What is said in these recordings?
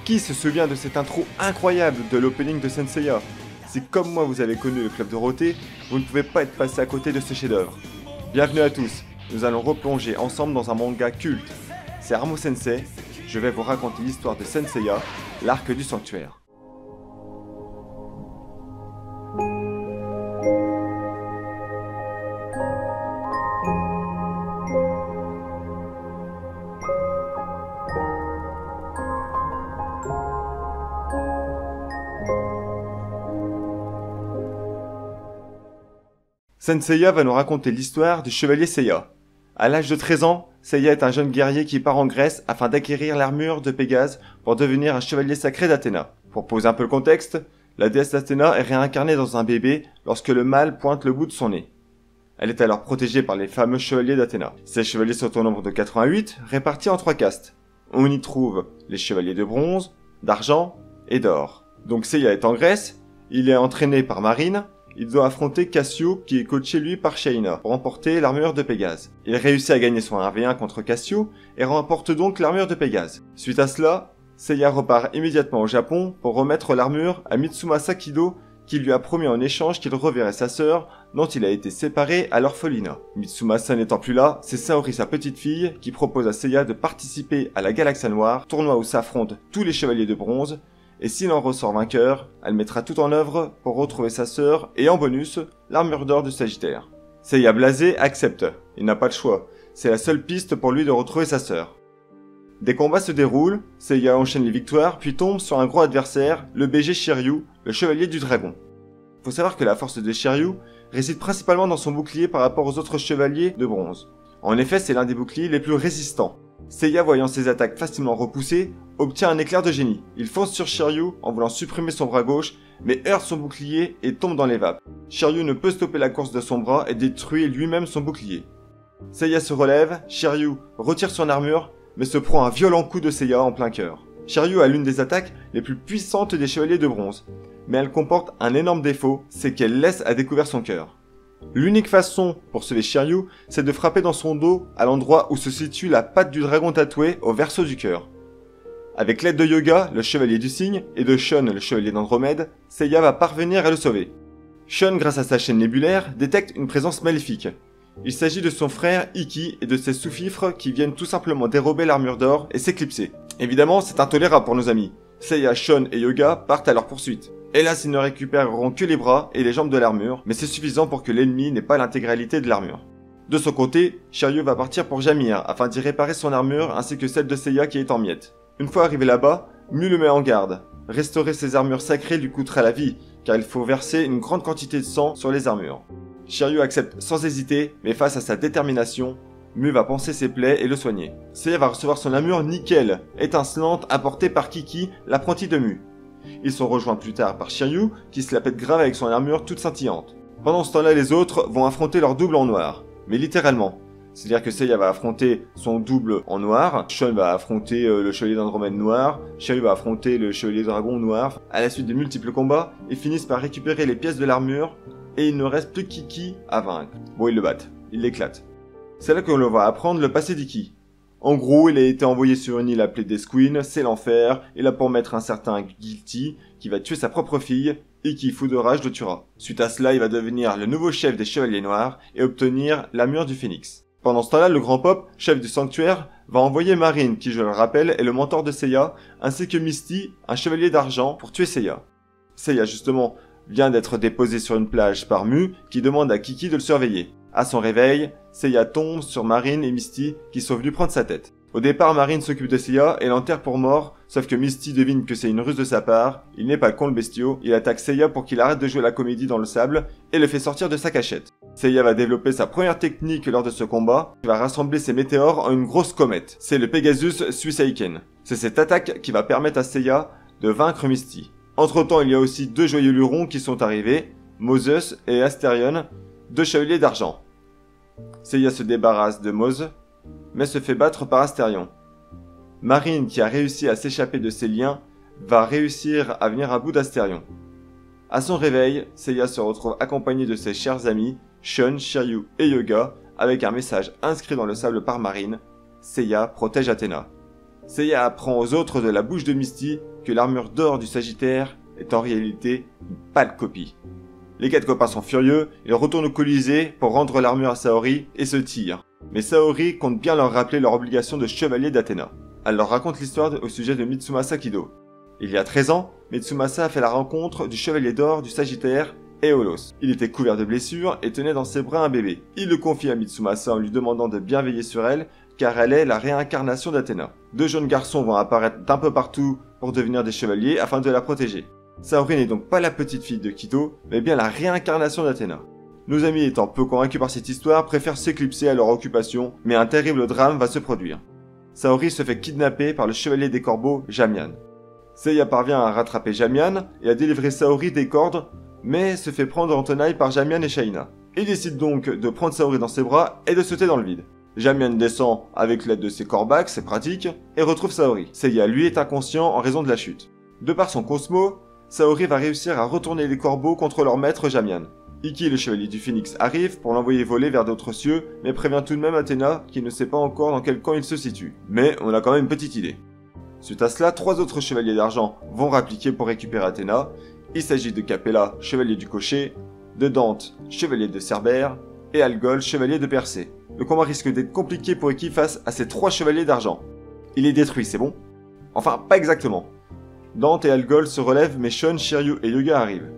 Qui se souvient de cette intro incroyable de l'opening de Saint Seiya? Si comme moi vous avez connu le Club Dorothée, vous ne pouvez pas être passé à côté de ce chef-d'œuvre. Bienvenue à tous, nous allons replonger ensemble dans un manga culte. C'est Armo Sensei, je vais vous raconter l'histoire de Saint Seiya, l'arc du sanctuaire. Saint Seiya va nous raconter l'histoire du chevalier Seiya. À l'âge de 13 ans, Seiya est un jeune guerrier qui part en Grèce afin d'acquérir l'armure de Pégase pour devenir un chevalier sacré d'Athéna. Pour poser un peu le contexte, la déesse Athéna est réincarnée dans un bébé lorsque le mâle pointe le bout de son nez. Elle est alors protégée par les fameux chevaliers d'Athéna. Ces chevaliers sont au nombre de 88, répartis en 3 castes. On y trouve les chevaliers de bronze, d'argent et d'or. Donc Seiya est en Grèce, il est entraîné par Marine. Il doit affronter Cassio qui est coaché lui par Shaina pour remporter l'armure de Pégase. Il réussit à gagner son 1v1 contre Cassio et remporte donc l'armure de Pégase. Suite à cela, Seiya repart immédiatement au Japon pour remettre l'armure à Mitsumasa Kido qui lui a promis en échange qu'il reverrait sa sœur dont il a été séparé à l'orphelinat. Mitsumasa n'étant plus là, c'est Saori sa petite fille qui propose à Seiya de participer à la Galaxia Noire, tournoi où s'affrontent tous les chevaliers de bronze. Et s'il en ressort vainqueur, elle mettra tout en œuvre pour retrouver sa sœur et en bonus, l'armure d'or du Sagittaire. Seiya blasé accepte, il n'a pas de choix, c'est la seule piste pour lui de retrouver sa sœur. Des combats se déroulent, Seiya enchaîne les victoires puis tombe sur un gros adversaire, le BG Shiryu, le chevalier du dragon. Faut savoir que la force de Shiryu réside principalement dans son bouclier par rapport aux autres chevaliers de bronze. En effet, c'est l'un des boucliers les plus résistants. Seiya, voyant ses attaques facilement repoussées, obtient un éclair de génie. Il fonce sur Shiryu en voulant supprimer son bras gauche, mais heurte son bouclier et tombe dans les vapes. Shiryu ne peut stopper la course de son bras et détruit lui-même son bouclier. Seiya se relève, Shiryu retire son armure, mais se prend un violent coup de Seiya en plein cœur. Shiryu a l'une des attaques les plus puissantes des chevaliers de bronze, mais elle comporte un énorme défaut, c'est qu'elle laisse à découvert son cœur. L'unique façon pour sauver Shiryu, c'est de frapper dans son dos à l'endroit où se situe la patte du dragon tatoué au verso du cœur. Avec l'aide de Yoga, le chevalier du cygne, et de Shun, le chevalier d'Andromède, Seiya va parvenir à le sauver. Shun, grâce à sa chaîne nébulaire, détecte une présence maléfique. Il s'agit de son frère Ikki et de ses sous-fifres qui viennent tout simplement dérober l'armure d'or et s'éclipser. Évidemment, c'est intolérable pour nos amis. Seiya, Shun et Yoga partent à leur poursuite. Hélas, ils ne récupéreront que les bras et les jambes de l'armure, mais c'est suffisant pour que l'ennemi n'ait pas l'intégralité de l'armure. De son côté, Shiryu va partir pour Jamir afin d'y réparer son armure ainsi que celle de Seiya qui est en miettes. Une fois arrivé là-bas, Mu le met en garde. Restaurer ses armures sacrées lui coûtera la vie, car il faut verser une grande quantité de sang sur les armures. Shiryu accepte sans hésiter, mais face à sa détermination, Mu va panser ses plaies et le soigner. Seiya va recevoir son armure nickel, étincelante, apportée par Kiki, l'apprenti de Mu. Ils sont rejoints plus tard par Shiryu, qui se la pète grave avec son armure toute scintillante. Pendant ce temps-là, les autres vont affronter leur double en noir, mais littéralement. C'est-à-dire que Seiya va affronter son double en noir, Shun va affronter le chevalier d'Andromède noir, Shiryu va affronter le chevalier dragon noir. À la suite de multiples combats, ils finissent par récupérer les pièces de l'armure, et il ne reste plus Kiki à vaincre. Bon, ils le battent, ils l'éclatent. C'est là que l'on va apprendre le passé d'Ikki. En gros, il a été envoyé sur une île appelée Death Queen, c'est l'enfer, et là pour mettre un certain Guilty, qui va tuer sa propre fille, et qui, fou de rage, le tuera. Suite à cela, il va devenir le nouveau chef des Chevaliers Noirs, et obtenir l'armure du Phénix. Pendant ce temps-là, le Grand Pop, chef du sanctuaire, va envoyer Marine, qui je le rappelle est le mentor de Seiya, ainsi que Misty, un chevalier d'argent, pour tuer Seiya. Seiya, justement, vient d'être déposé sur une plage par Mu, qui demande à Kiki de le surveiller. À son réveil, Seiya tombe sur Marine et Misty qui sont venus prendre sa tête. Au départ, Marine s'occupe de Seiya et l'enterre pour mort, sauf que Misty devine que c'est une ruse de sa part, il n'est pas con le bestiau, il attaque Seiya pour qu'il arrête de jouer la comédie dans le sable et le fait sortir de sa cachette. Seiya va développer sa première technique lors de ce combat, qui va rassembler ses météores en une grosse comète. C'est le Pegasus Suiseiken. C'est cette attaque qui va permettre à Seiya de vaincre Misty. Entre temps, il y a aussi 2 joyeux lurons qui sont arrivés, Moses et Asterion, 2 chevaliers d'argent. Seiya se débarrasse de Mose, mais se fait battre par Asterion. Marine, qui a réussi à s'échapper de ses liens, va réussir à venir à bout d'Asterion. À son réveil, Seiya se retrouve accompagné de ses chers amis, Shun, Shiryu et Yoga, avec un message inscrit dans le sable par Marine, Seiya protège Athéna. Seiya apprend aux autres de la bouche de Misty que l'armure d'or du Sagittaire est en réalité une pâle copie. Les 4 copains sont furieux, ils retournent au Colisée pour rendre l'armure à Saori et se tirent. Mais Saori compte bien leur rappeler leur obligation de chevalier d'Athéna. Elle leur raconte l'histoire au sujet de Mitsumasa Kido. Il y a 13 ans, Mitsumasa a fait la rencontre du chevalier d'or du Sagittaire, Éolos. Il était couvert de blessures et tenait dans ses bras un bébé. Il le confie à Mitsumasa en lui demandant de bien veiller sur elle, car elle est la réincarnation d'Athéna. 2 jeunes garçons vont apparaître d'un peu partout pour devenir des chevaliers afin de la protéger. Saori n'est donc pas la petite fille de Kido, mais bien la réincarnation d'Athéna. Nos amis étant peu convaincus par cette histoire préfèrent s'éclipser à leur occupation, mais un terrible drame va se produire. Saori se fait kidnapper par le chevalier des corbeaux, Jamian. Seiya parvient à rattraper Jamian et à délivrer Saori des cordes, mais se fait prendre en tenaille par Jamian et Shaina. Il décide donc de prendre Saori dans ses bras et de sauter dans le vide. Jamian descend avec l'aide de ses corbacs, c'est pratique, et retrouve Saori. Seiya, lui, est inconscient en raison de la chute. De par son Cosmo, Saori va réussir à retourner les corbeaux contre leur maître Jamian. Ikki, le chevalier du Phénix, arrive pour l'envoyer voler vers d'autres cieux, mais prévient tout de même Athéna qui ne sait pas encore dans quel camp il se situe. Mais on a quand même une petite idée. Suite à cela, 3 autres chevaliers d'argent vont rappliquer pour récupérer Athéna. Il s'agit de Capella, chevalier du Cocher, de Dante, chevalier de Cerbère, et Algol, chevalier de Persée. Le combat risque d'être compliqué pour Ikki face à ces 3 chevaliers d'argent. Il est détruit, c'est bon? Enfin, pas exactement. Dante et Algol se relèvent, mais Shun, Shiryu et Yuga arrivent.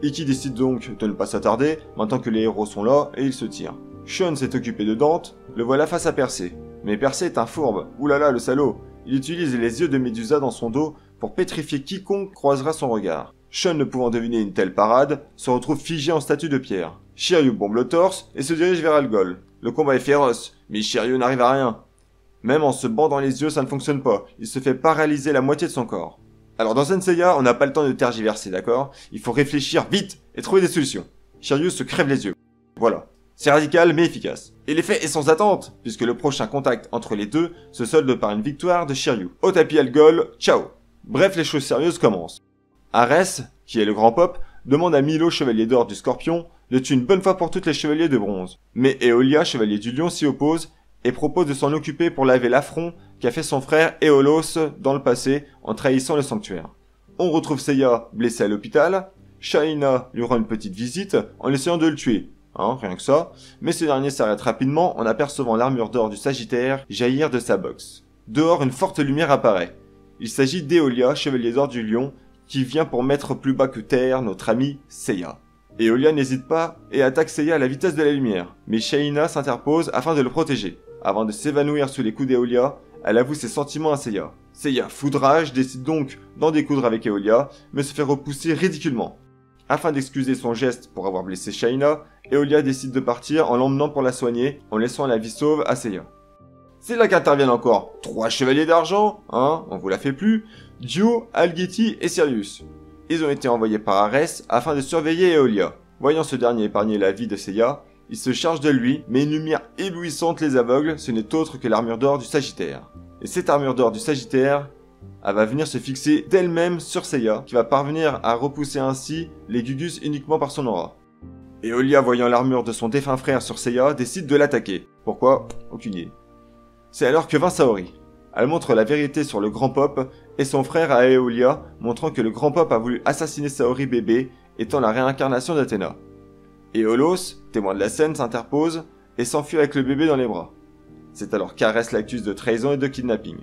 Ikki décide donc de ne pas s'attarder, maintenant que les héros sont là, et il se tire. Shun s'est occupé de Dante, le voilà face à Persée. Mais Persée est un fourbe, oulala le salaud. Il utilise les yeux de Médusa dans son dos pour pétrifier quiconque croisera son regard. Shun, ne pouvant deviner une telle parade, se retrouve figé en statue de pierre. Shiryu bombe le torse et se dirige vers Algol. Le combat est féroce, mais Shiryu n'arrive à rien. Même en se bandant les yeux, ça ne fonctionne pas, il se fait paralyser la moitié de son corps. Alors dans Senseiya, on n'a pas le temps de tergiverser, d'accord? Il faut réfléchir vite et trouver des solutions. Shiryu se crève les yeux. Voilà. C'est radical mais efficace. Et l'effet est sans attente, puisque le prochain contact entre les deux se solde par une victoire de Shiryu. Au tapis Algol, ciao. Bref, les choses sérieuses commencent. Arès, qui est le grand pop, demande à Milo, chevalier d'or du Scorpion, de tuer une bonne fois pour toutes les chevaliers de bronze. Mais Eolia, chevalier du Lion, s'y oppose et propose de s'en occuper pour laver l'affront qu'a fait son frère Éolos dans le passé en trahissant le sanctuaire. On retrouve Seiya blessé à l'hôpital, Shaina lui rend une petite visite en essayant de le tuer, rien que ça, mais ce dernier s'arrête rapidement en apercevant l'armure d'or du Sagittaire jaillir de sa boxe. Dehors, une forte lumière apparaît. Il s'agit d'Eolia, chevalier d'or du Lion, qui vient pour mettre plus bas que terre notre ami Seiya. Eolia n'hésite pas et attaque Seiya à la vitesse de la lumière, mais Shaina s'interpose afin de le protéger. Avant de s'évanouir sous les coups d'Eolia, elle avoue ses sentiments à Seiya. Seiya, fou de rage, décide donc d'en découdre avec Eolia, mais se fait repousser ridiculement. Afin d'excuser son geste pour avoir blessé Shaina, Eolia décide de partir en l'emmenant pour la soigner, en laissant la vie sauve à Seiya. C'est là qu'interviennent encore 3 chevaliers d'argent, on vous la fait plus, Dio, Algiti et Sirius. Ils ont été envoyés par Arès afin de surveiller Eolia. Voyant ce dernier épargner la vie de Seiya, ils se chargent de lui, mais une lumière éblouissante les aveugle, ce n'est autre que l'armure d'or du Sagittaire. Et cette armure d'or du Sagittaire, elle va venir se fixer d'elle-même sur Seiya, qui va parvenir à repousser ainsi les Gugus uniquement par son aura. Eolia, voyant l'armure de son défunt frère sur Seiya, décide de l'attaquer. Pourquoi? Aucune idée. C'est alors que vint Saori. Elle montre la vérité sur le grand pop et son frère à Eolia, montrant que le grand pop a voulu assassiner Saori bébé, étant la réincarnation d'Athéna. Éolos, témoin de la scène, s'interpose et s'enfuit avec le bébé dans les bras. C'est alors qu'Arès l'accuse de trahison et de kidnapping.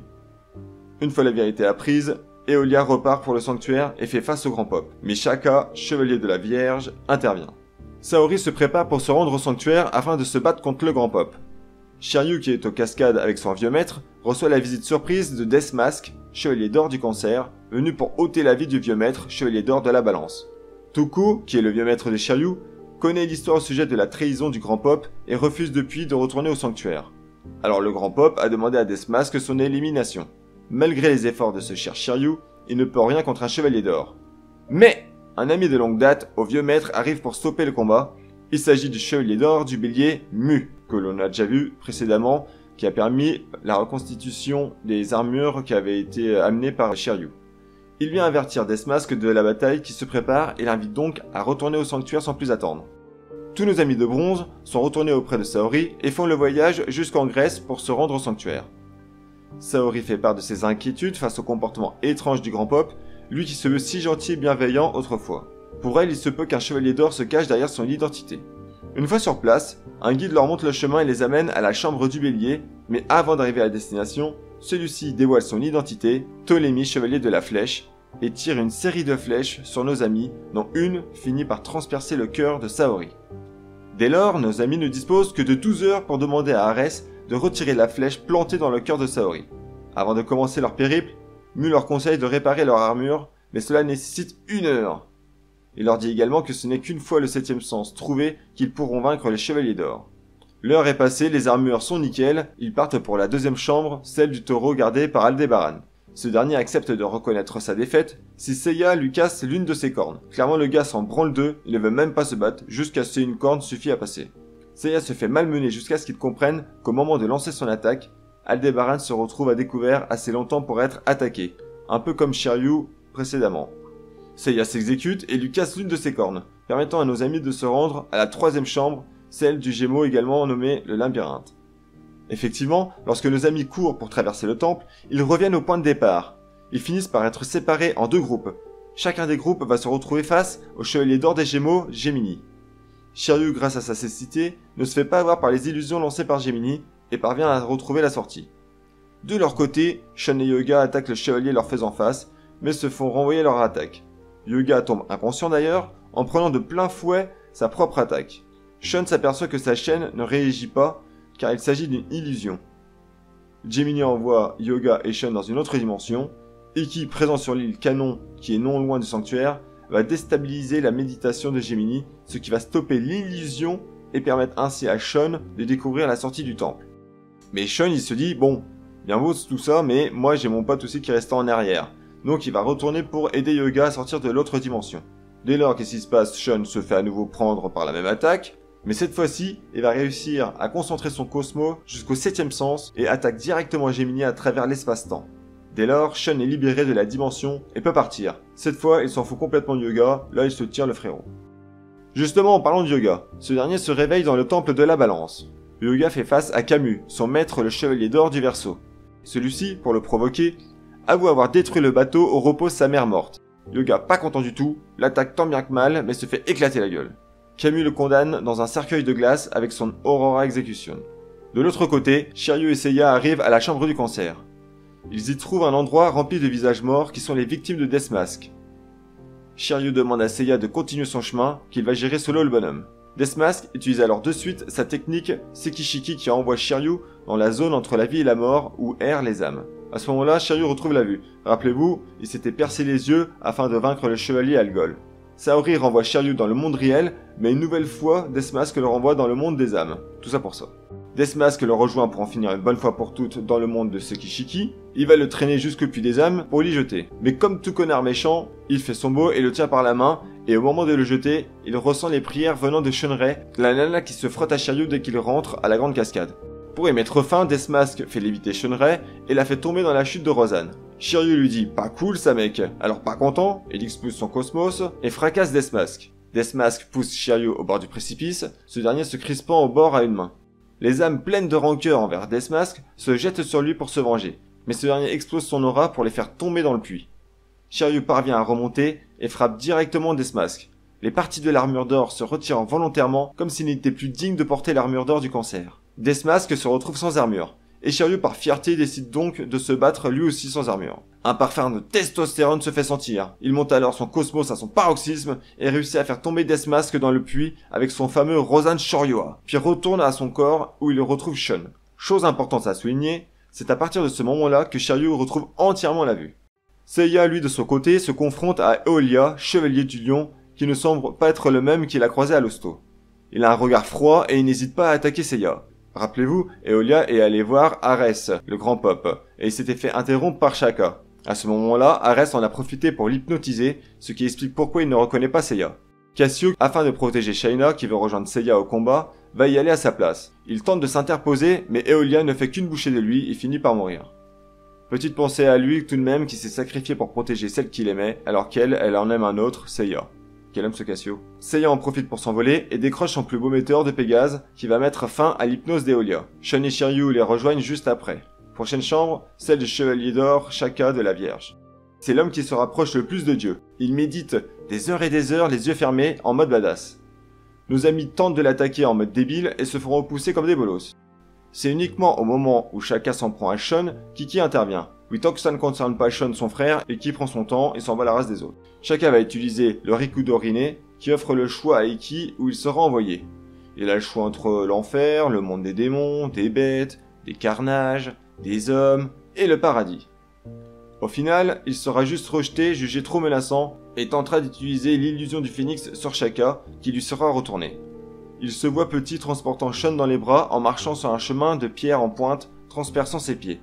Une fois la vérité apprise, Eolia repart pour le sanctuaire et fait face au grand pop. Mais Shaka, chevalier de la Vierge, intervient. Saori se prépare pour se rendre au sanctuaire afin de se battre contre le grand pop. Shiryu, qui est aux cascades avec son vieux maître, reçoit la visite surprise de Deathmask, chevalier d'or du cancer, venu pour ôter la vie du vieux maître, chevalier d'or de la balance. Tuku, qui est le vieux maître de Shiryu, connaît l'histoire au sujet de la trahison du grand pop et refuse depuis de retourner au sanctuaire. Alors le grand pop a demandé à Deathmask son élimination. Malgré les efforts de ce cher Shiryu, il ne peut rien contre un chevalier d'or. Mais un ami de longue date, au vieux maître, arrive pour stopper le combat. Il s'agit du chevalier d'or du bélier Mu, que l'on a déjà vu précédemment, qui a permis la reconstitution des armures qui avaient été amenées par Shiryu. Il vient avertir Deathmask de la bataille qui se prépare et l'invite donc à retourner au sanctuaire sans plus attendre. Tous nos amis de bronze sont retournés auprès de Saori et font le voyage jusqu'en Grèce pour se rendre au sanctuaire. Saori fait part de ses inquiétudes face au comportement étrange du grand Pop, lui qui se veut si gentil et bienveillant autrefois. Pour elle, il se peut qu'un chevalier d'or se cache derrière son identité. Une fois sur place, un guide leur montre le chemin et les amène à la chambre du bélier, mais avant d'arriver à la destination, celui-ci dévoile son identité, Ptolémée, chevalier de la flèche, et tire une série de flèches sur nos amis, dont une finit par transpercer le cœur de Saori. Dès lors, nos amis ne disposent que de 12 heures pour demander à Arès de retirer la flèche plantée dans le cœur de Saori. Avant de commencer leur périple, Mu leur conseille de réparer leur armure, mais cela nécessite 1 heure. Il leur dit également que ce n'est qu'une fois le 7e sens trouvé qu'ils pourront vaincre les chevaliers d'or. L'heure est passée, les armures sont nickel, ils partent pour la 2e chambre, celle du taureau gardée par Aldébaran. Ce dernier accepte de reconnaître sa défaite si Seiya lui casse l'une de ses cornes. Clairement le gars s'en branle d'eux, il ne veut même pas se battre, juste casser une corne suffit à passer. Seiya se fait malmener jusqu'à ce qu'il comprenne qu'au moment de lancer son attaque, Aldébaran se retrouve à découvert assez longtemps pour être attaqué, un peu comme Shiryu précédemment. Seiya s'exécute et lui casse l'une de ses cornes, permettant à nos amis de se rendre à la 3e chambre, celle du Gémeaux également nommée le labyrinthe. Effectivement, lorsque nos amis courent pour traverser le temple, ils reviennent au point de départ. Ils finissent par être séparés en 2 groupes. Chacun des groupes va se retrouver face au chevalier d'or des Gémeaux, Gemini. Shiryu, grâce à sa cécité, ne se fait pas avoir par les illusions lancées par Gemini et parvient à retrouver la sortie. De leur côté, Shun et Yoga attaquent le chevalier leur faisant face, mais se font renvoyer leur attaque. Yoga tombe inconscient d'ailleurs, en prenant de plein fouet sa propre attaque. Shun s'aperçoit que sa chaîne ne réagit pas, car il s'agit d'une illusion. Gemini envoie Yoga et Shun dans une autre dimension, Iki, présent sur l'île Canon, qui est non loin du sanctuaire, va déstabiliser la méditation de Gemini, ce qui va stopper l'illusion et permettre ainsi à Shun de découvrir la sortie du temple. Mais Shun il se dit, bon, bien beau tout ça, mais moi j'ai mon pote aussi qui reste en arrière. Donc il va retourner pour aider Yoga à sortir de l'autre dimension. Dès lors, qu'est-ce qui se passe? Shun se fait à nouveau prendre par la même attaque, mais cette fois-ci, il va réussir à concentrer son Cosmo jusqu'au 7e sens et attaque directement Gemini à travers l'espace-temps. Dès lors, Shun est libéré de la dimension et peut partir. Cette fois, il s'en fout complètement de Yoga, là il se tire le frérot. Justement, en parlant de Yoga, ce dernier se réveille dans le temple de la balance. Yoga fait face à Camus, son maître le chevalier d'or du Verseau. Celui-ci, pour le provoquer, avoue avoir détruit le bateau où repose sa mère morte. Yoga, pas content du tout, l'attaque tant bien que mal, mais se fait éclater la gueule. Camus le condamne dans un cercueil de glace avec son Aurora Execution. De l'autre côté, Shiryu et Seiya arrivent à la chambre du cancer. Ils y trouvent un endroit rempli de visages morts qui sont les victimes de Death Mask. Shiryu demande à Seiya de continuer son chemin, qu'il va gérer solo le bonhomme. Death Mask utilise alors de suite sa technique Sekishiki qui envoie Shiryu dans la zone entre la vie et la mort où errent les âmes. À ce moment-là, Shiryu retrouve la vue. Rappelez-vous, il s'était percé les yeux afin de vaincre le chevalier Algol. Saori renvoie Shiryu dans le monde réel, mais une nouvelle fois, Death Mask le renvoie dans le monde des âmes. Tout ça pour ça. Death Mask le rejoint pour en finir une bonne fois pour toutes dans le monde de Sekishiki. Il va le traîner jusqu'au puits des âmes pour l'y jeter. Mais comme tout connard méchant, il fait son beau et le tient par la main, et au moment de le jeter, il ressent les prières venant de Shunrei, la nana qui se frotte à Shiryu dès qu'il rentre à la grande cascade. Pour y mettre fin, Death Mask fait léviter Shunrei et la fait tomber dans la chute de Rosanne. Shiryu lui dit « Pas cool ça mec !» Alors pas content, il expose son cosmos et fracasse Death Mask. Death Mask pousse Shiryu au bord du précipice, ce dernier se crispant au bord à une main. Les âmes pleines de rancœur envers Death Mask se jettent sur lui pour se venger, mais ce dernier explose son aura pour les faire tomber dans le puits. Shiryu parvient à remonter et frappe directement Death Mask. Les parties de l'armure d'or se retirent volontairement comme s'il n'était plus digne de porter l'armure d'or du cancer. Death Mask se retrouve sans armure, et Shiryu par fierté décide donc de se battre lui aussi sans armure. Un parfum de testostérone se fait sentir. Il monte alors son cosmos à son paroxysme et réussit à faire tomber Death Mask dans le puits avec son fameux Rosan Shoryua, puis retourne à son corps où il retrouve Shun. Chose importante à souligner, c'est à partir de ce moment-là que Shiryu retrouve entièrement la vue. Seiya, lui de son côté, se confronte à Eolia, chevalier du lion, qui ne semble pas être le même qu'il a croisé à l'hosto. Il a un regard froid et il n'hésite pas à attaquer Seiya. Rappelez-vous, Eolia est allé voir Arès, le grand pop, et il s'était fait interrompre par Shaka. À ce moment-là, Arès en a profité pour l'hypnotiser, ce qui explique pourquoi il ne reconnaît pas Seiya. Cassio, afin de protéger Shaina, qui veut rejoindre Seiya au combat, va y aller à sa place. Il tente de s'interposer, mais Eolia ne fait qu'une bouchée de lui et finit par mourir. Petite pensée à lui tout de même qui s'est sacrifié pour protéger celle qu'il aimait, alors qu'elle, elle en aime un autre, Seiya. Quel homme ce Cassio. Seiya en profite pour s'envoler et décroche son plus beau météore de Pégase qui va mettre fin à l'hypnose d'Eolia. Shun et Shiryu les rejoignent juste après. Prochaine chambre, celle du chevalier d'or Shaka de la Vierge. C'est l'homme qui se rapproche le plus de Dieu. Il médite des heures et des heures les yeux fermés en mode badass. Nos amis tentent de l'attaquer en mode débile et se font repousser comme des bolos. C'est uniquement au moment où Shaka s'en prend à Shun qu'Iki intervient. Oui, tant que ça ne concerne pas Shun son frère, Iki prend son temps et s'en va à la race des autres. Shaka va utiliser le Rikudo Rine qui offre le choix à Iki où il sera envoyé. Il a le choix entre l'enfer, le monde des démons, des bêtes, des carnages, des hommes et le paradis. Au final, il sera juste rejeté, jugé trop menaçant, et tentera d'utiliser l'illusion du phénix sur Shaka, qui lui sera retournée. Il se voit petit transportant Shun dans les bras en marchant sur un chemin de pierre en pointe, transperçant ses pieds.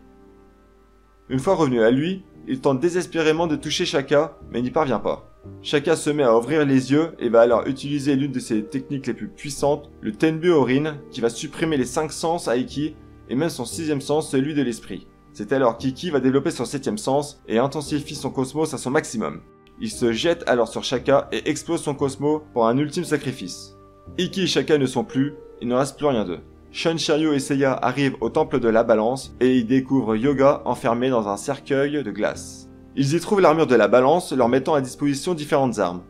Une fois revenu à lui, il tente désespérément de toucher Shaka, mais n'y parvient pas. Shaka se met à ouvrir les yeux et va alors utiliser l'une de ses techniques les plus puissantes, le Tenbu Orin, qui va supprimer les 5 sens à Iki, et même son 6e sens, celui de l'esprit. C'est alors qu'Iki va développer son 7e sens et intensifie son cosmos à son maximum. Il se jette alors sur Shaka et explose son cosmos pour un ultime sacrifice. Iki et Shaka ne sont plus, il ne reste plus rien d'eux. Shun, Shiryu et Seiya arrivent au temple de la balance et y découvrent Yoga enfermé dans un cercueil de glace. Ils y trouvent l'armure de la balance, leur mettant à disposition différentes armes.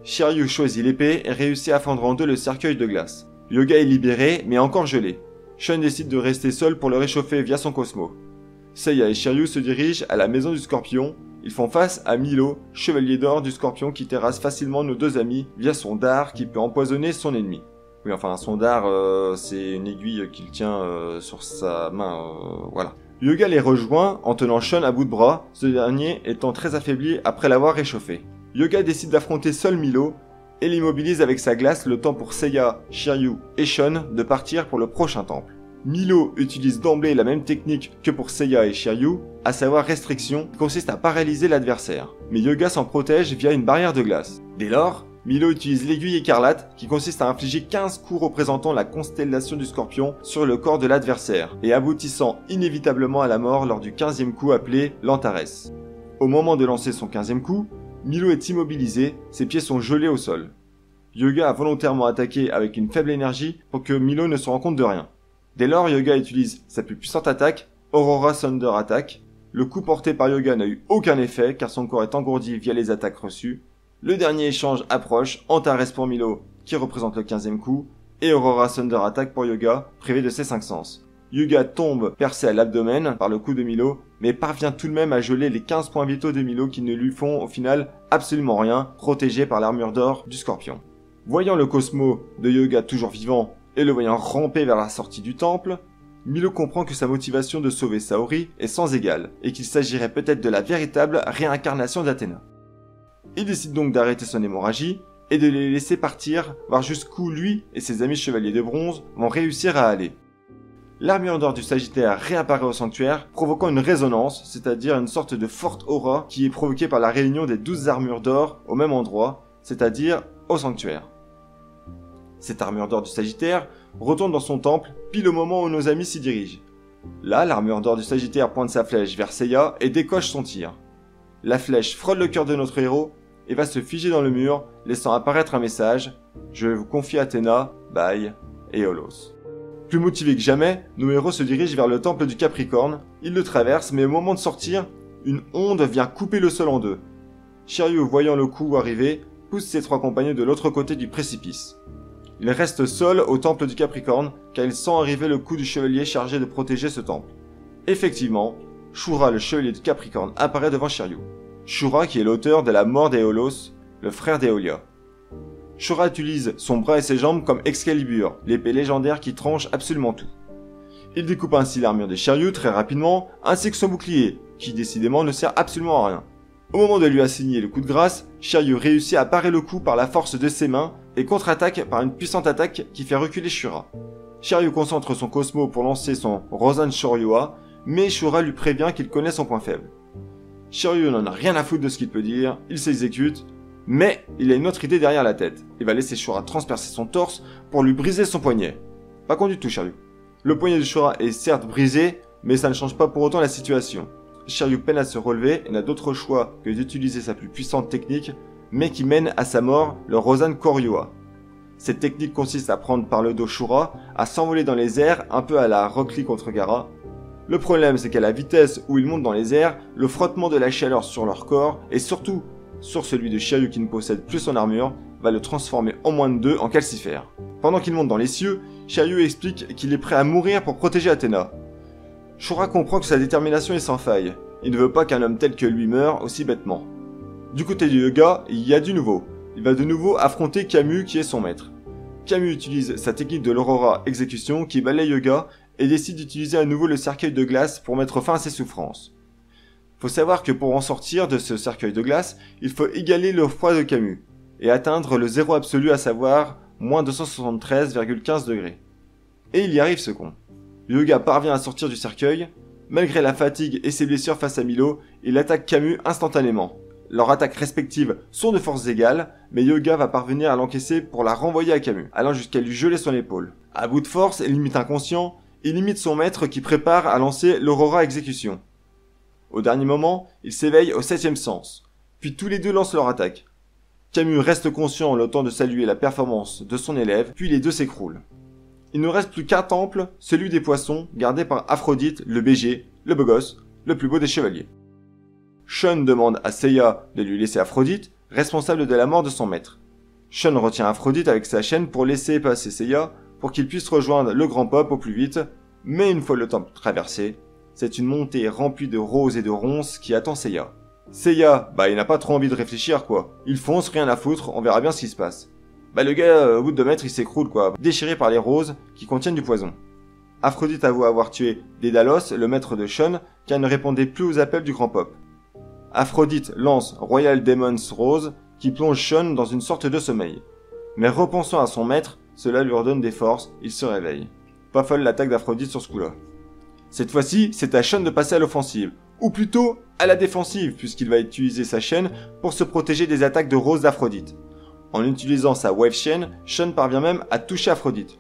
Shiryu choisit l'épée et réussit à fendre en deux le cercueil de glace. Yoga est libéré mais encore gelé. Shun décide de rester seul pour le réchauffer via son cosmos. Seiya et Shiryu se dirigent à la maison du Scorpion. Ils font face à Milo, chevalier d'or du Scorpion qui terrasse facilement nos deux amis via son dard qui peut empoisonner son ennemi. Oui, enfin, son dard, c'est une aiguille qu'il tient sur sa main, voilà. Yoga les rejoint en tenant Shun à bout de bras, ce dernier étant très affaibli après l'avoir réchauffé. Yoga décide d'affronter seul Milo et l'immobilise avec sa glace le temps pour Seiya, Shiryu et Shun de partir pour le prochain temple. Milo utilise d'emblée la même technique que pour Seiya et Shiryu, à savoir restriction, qui consiste à paralyser l'adversaire. Mais Yoga s'en protège via une barrière de glace. Dès lors, Milo utilise l'aiguille écarlate, qui consiste à infliger 15 coups représentant la constellation du Scorpion sur le corps de l'adversaire, et aboutissant inévitablement à la mort lors du 15e coup appelé l'Antares. Au moment de lancer son 15e coup, Milo est immobilisé, ses pieds sont gelés au sol. Yoga a volontairement attaqué avec une faible énergie pour que Milo ne se rende compte de rien. Dès lors, Yoga utilise sa plus puissante attaque, Aurora Thunder Attack. Le coup porté par Yoga n'a eu aucun effet car son corps est engourdi via les attaques reçues. Le dernier échange approche, Antares pour Milo qui représente le 15e coup et Aurora Thunder Attack pour Yoga, privé de ses 5 sens. Yoga tombe percé à l'abdomen par le coup de Milo mais parvient tout de même à geler les 15 points vitaux de Milo qui ne lui font au final absolument rien, protégé par l'armure d'or du Scorpion. Voyant le Cosmo de Yoga toujours vivant et le voyant ramper vers la sortie du temple, Milo comprend que sa motivation de sauver Saori est sans égale, et qu'il s'agirait peut-être de la véritable réincarnation d'Athéna. Il décide donc d'arrêter son hémorragie, et de les laisser partir, voir jusqu'où lui et ses amis chevaliers de bronze vont réussir à aller. L'armure d'or du Sagittaire réapparaît au sanctuaire, provoquant une résonance, c'est-à-dire une sorte de forte aura qui est provoquée par la réunion des 12 armures d'or au même endroit, c'est-à-dire au sanctuaire. Cette armure d'or du Sagittaire retourne dans son temple pile au moment où nos amis s'y dirigent. Là, l'armure d'or du Sagittaire pointe sa flèche vers Seiya et décoche son tir. La flèche frôle le cœur de notre héros et va se figer dans le mur, laissant apparaître un message « Je vous confie Athéna, bye, et Holos ». Plus motivés que jamais, nos héros se dirigent vers le temple du Capricorne. Ils le traversent, mais au moment de sortir, une onde vient couper le sol en deux. Shiryu, voyant le coup arriver, pousse ses 3 compagnons de l'autre côté du précipice. Il reste seul au temple du Capricorne, car il sent arriver le coup du chevalier chargé de protéger ce temple. Effectivement, Shura, le chevalier du Capricorne, apparaît devant Shiryu. Shura qui est l'auteur de la mort d'Éolos, le frère d'Eolia. Shura utilise son bras et ses jambes comme Excalibur, l'épée légendaire qui tranche absolument tout. Il découpe ainsi l'armure de Shiryu très rapidement, ainsi que son bouclier, qui décidément ne sert absolument à rien. Au moment de lui assigner le coup de grâce, Shiryu réussit à parer le coup par la force de ses mains et contre-attaque par une puissante attaque qui fait reculer Shura. Shiryu concentre son Cosmo pour lancer son Rosan Shoryua, mais Shura lui prévient qu'il connaît son point faible. Shiryu n'en a rien à foutre de ce qu'il peut dire, il s'exécute, mais il a une autre idée derrière la tête. Il va laisser Shura transpercer son torse pour lui briser son poignet. Pas con du tout, Shiryu. Le poignet de Shura est certes brisé, mais ça ne change pas pour autant la situation. Shiryu peine à se relever et n'a d'autre choix que d'utiliser sa plus puissante technique, mais qui mène à sa mort, le Rosan Koryua. Cette technique consiste à prendre par le dos Shura, à s'envoler dans les airs, un peu à la Rock Lee contre Gaara. Le problème, c'est qu'à la vitesse où ils montent dans les airs, le frottement de la chaleur sur leur corps, et surtout sur celui de Shiryu qui ne possède plus son armure, va le transformer en moins de 2 en calcifère. Pendant qu'il monte dans les cieux, Shiryu explique qu'il est prêt à mourir pour protéger Athéna. Shura comprend que sa détermination est sans faille. Il ne veut pas qu'un homme tel que lui meure aussi bêtement. Du côté du Hyuga, il y a du nouveau. Il va de nouveau affronter Camus qui est son maître. Camus utilise sa technique de l'Aurora Exécution qui balaye Hyuga et décide d'utiliser à nouveau le cercueil de glace pour mettre fin à ses souffrances. Faut savoir que pour en sortir de ce cercueil de glace, il faut égaler le froid de Camus et atteindre le zéro absolu, à savoir moins 273,15 degrés. Et il y arrive, ce con. Hyuga parvient à sortir du cercueil. Malgré la fatigue et ses blessures face à Milo, il attaque Camus instantanément. Leurs attaques respectives sont de forces égales, mais Hyuga va parvenir à l'encaisser pour la renvoyer à Camus, allant jusqu'à lui geler son épaule. À bout de force et limite inconscient, il imite son maître qui prépare à lancer l'Aurora Exécution. Au dernier moment, il s'éveille au 7e sens, puis tous les deux lancent leur attaque. Camus reste conscient le temps de saluer la performance de son élève, puis les deux s'écroulent. Il ne reste plus qu'un temple, celui des poissons, gardé par Aphrodite, le BG, le beau gosse, le plus beau des chevaliers. Shun demande à Seiya de lui laisser Aphrodite, responsable de la mort de son maître. Shun retient Aphrodite avec sa chaîne pour laisser passer Seiya, pour qu'il puisse rejoindre le grand pop au plus vite, mais une fois le temple traversé, c'est une montée remplie de roses et de ronces qui attend Seiya. Seiya, il n'a pas trop envie de réfléchir quoi. Il fonce, rien à foutre, on verra bien ce qui se passe. Le gars, au bout de 2 mètres, il s'écroule quoi, déchiré par les roses qui contiennent du poison. Aphrodite avoue avoir tué Dédalos, le maître de Shun, car il ne répondait plus aux appels du grand pop. Aphrodite lance Royal Demon's Rose, qui plonge Shun dans une sorte de sommeil. Mais repensant à son maître, cela lui redonne des forces, il se réveille. Pas folle l'attaque d'Aphrodite sur ce coup-là. Cette fois-ci, c'est à Shun de passer à l'offensive, ou plutôt à la défensive, puisqu'il va utiliser sa chaîne pour se protéger des attaques de Rose d'Aphrodite. En utilisant sa Wave Chain, Shun parvient même à toucher Aphrodite.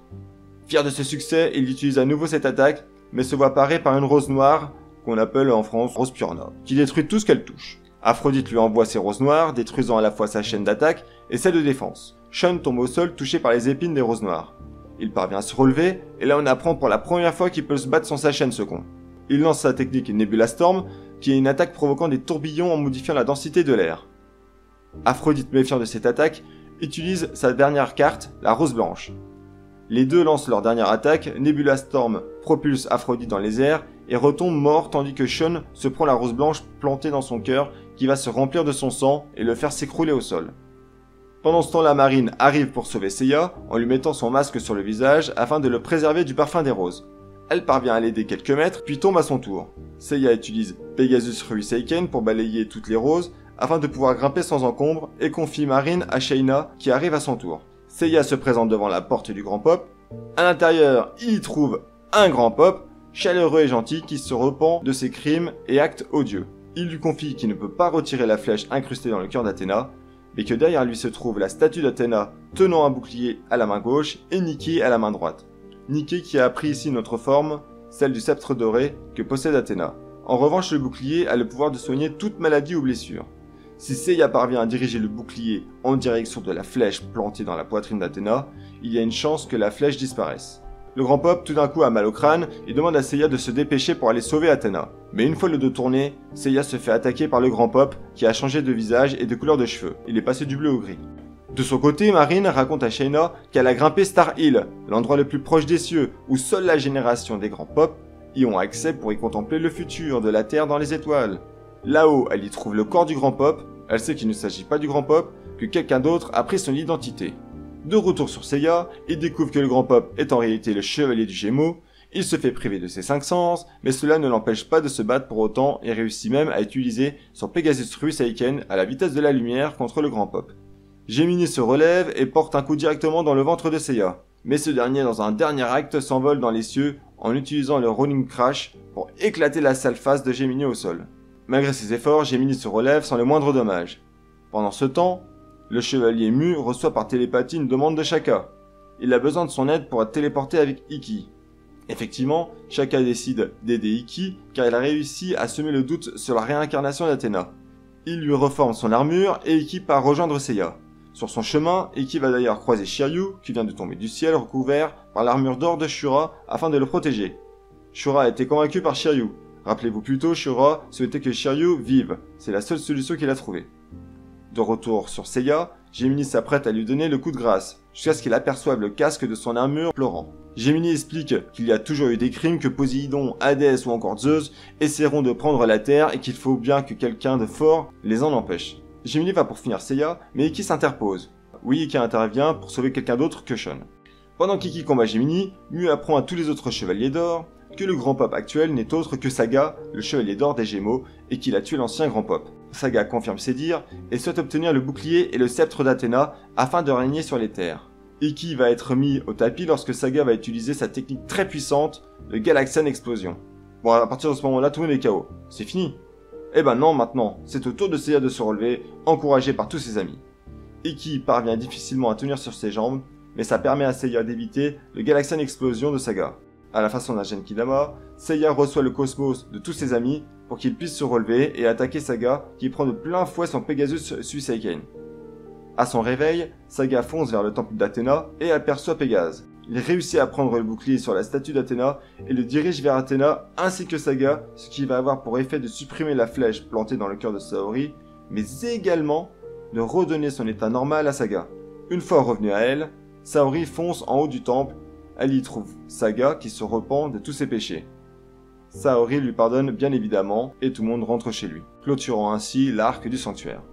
Fier de ce succès, il utilise à nouveau cette attaque, mais se voit paré par une rose noire, qu'on appelle en France Rose Purna, qui détruit tout ce qu'elle touche. Aphrodite lui envoie ses roses noires, détruisant à la fois sa chaîne d'attaque et celle de défense. Shun tombe au sol touché par les épines des roses noires. Il parvient à se relever, et là on apprend pour la première fois qu'il peut se battre sans sa chaîne, ce con. Il lance sa technique Nebula Storm, qui est une attaque provoquant des tourbillons en modifiant la densité de l'air. Aphrodite, méfiant de cette attaque, utilise sa dernière carte, la rose blanche. Les deux lancent leur dernière attaque, Nebula Storm propulse Aphrodite dans les airs et retombe mort tandis que Shun se prend la rose blanche plantée dans son cœur qui va se remplir de son sang et le faire s'écrouler au sol. Pendant ce temps, la marine arrive pour sauver Seiya en lui mettant son masque sur le visage afin de le préserver du parfum des roses. Elle parvient à l'aider quelques mètres puis tombe à son tour. Seiya utilise Pegasus Ruiseiken pour balayer toutes les roses afin de pouvoir grimper sans encombre et confie Marine à Shaina qui arrive à son tour. Seiya se présente devant la porte du grand pop. À l'intérieur, il y trouve un grand pop, chaleureux et gentil qui se repent de ses crimes et actes odieux. Il lui confie qu'il ne peut pas retirer la flèche incrustée dans le cœur d'Athéna, mais que derrière lui se trouve la statue d'Athéna tenant un bouclier à la main gauche et Nike à la main droite. Nike qui a pris ici notre forme, celle du sceptre doré que possède Athéna. En revanche, le bouclier a le pouvoir de soigner toute maladie ou blessure. Si Seiya parvient à diriger le bouclier en direction de la flèche plantée dans la poitrine d'Athéna, il y a une chance que la flèche disparaisse. Le grand pop tout d'un coup a mal au crâne et demande à Seiya de se dépêcher pour aller sauver Athéna. Mais une fois le dos tourné, Seiya se fait attaquer par le grand pop qui a changé de visage et de couleur de cheveux. Il est passé du bleu au gris. De son côté, Marine raconte à Shaina qu'elle a grimpé Star Hill, l'endroit le plus proche des cieux où seule la génération des grands pop y ont accès pour y contempler le futur de la Terre dans les étoiles. Là-haut, elle y trouve le corps du grand pop, elle sait qu'il ne s'agit pas du grand pop, que quelqu'un d'autre a pris son identité. De retour sur Seiya, il découvre que le grand pop est en réalité le chevalier du Gémeaux, il se fait priver de ses 5 sens, mais cela ne l'empêche pas de se battre pour autant et réussit même à utiliser son Pegasus Ruiseiken à la vitesse de la lumière contre le grand pop. Gemini se relève et porte un coup directement dans le ventre de Seiya, mais ce dernier dans un dernier acte s'envole dans les cieux en utilisant le Rolling Crash pour éclater la sale face de Gemini au sol. Malgré ses efforts, Gemini se relève sans le moindre dommage. Pendant ce temps, le chevalier Mu reçoit par télépathie une demande de Shaka. Il a besoin de son aide pour être téléporté avec Ikki. Effectivement, Shaka décide d'aider Ikki car il a réussi à semer le doute sur la réincarnation d'Athéna. Il lui reforme son armure et Ikki part rejoindre Seiya. Sur son chemin, Ikki va d'ailleurs croiser Shiryu qui vient de tomber du ciel recouvert par l'armure d'or de Shura afin de le protéger. Shura a été convaincu par Shiryu. Rappelez-vous plutôt, Shura souhaitait que Shiryu vive. C'est la seule solution qu'il a trouvée. De retour sur Seiya, Gemini s'apprête à lui donner le coup de grâce, jusqu'à ce qu'il aperçoive le casque de son armure pleurant. Gemini explique qu'il y a toujours eu des crimes, que Poséidon, Hadès ou encore Zeus essaieront de prendre la Terre et qu'il faut bien que quelqu'un de fort les en empêche. Gemini va pour finir Seiya, mais Ikki s'interpose. Oui, Ikki intervient pour sauver quelqu'un d'autre que Shun. Pendant qu'Ikki combat Gemini, Mu apprend à tous les autres chevaliers d'or que le grand pape actuel n'est autre que Saga, le chevalier d'or des Gémeaux, et qu'il a tué l'ancien grand pape. Saga confirme ses dires et souhaite obtenir le bouclier et le sceptre d'Athéna afin de régner sur les terres. Ikki va être mis au tapis lorsque Saga va utiliser sa technique très puissante, le Galaxian Explosion. Bon, à partir de ce moment-là, tout le monde est KO. C'est fini. Eh ben non, maintenant, c'est au tour de Seiya de se relever, encouragé par tous ses amis. Ikki parvient difficilement à tenir sur ses jambes, mais ça permet à Seiya d'éviter le Galaxian Explosion de Saga. À la façon d'un Genkidama, Seiya reçoit le cosmos de tous ses amis pour qu'il puisse se relever et attaquer Saga qui prend de plein fouet son Pegasus Suiseiken. À son réveil, Saga fonce vers le temple d'Athéna et aperçoit Pégase. Il réussit à prendre le bouclier sur la statue d'Athéna et le dirige vers Athéna ainsi que Saga, ce qui va avoir pour effet de supprimer la flèche plantée dans le cœur de Saori, mais également de redonner son état normal à Saga. Une fois revenu à elle, Saori fonce en haut du temple. Elle y trouve Saga qui se repent de tous ses péchés. Saori lui pardonne bien évidemment et tout le monde rentre chez lui, clôturant ainsi l'arc du sanctuaire.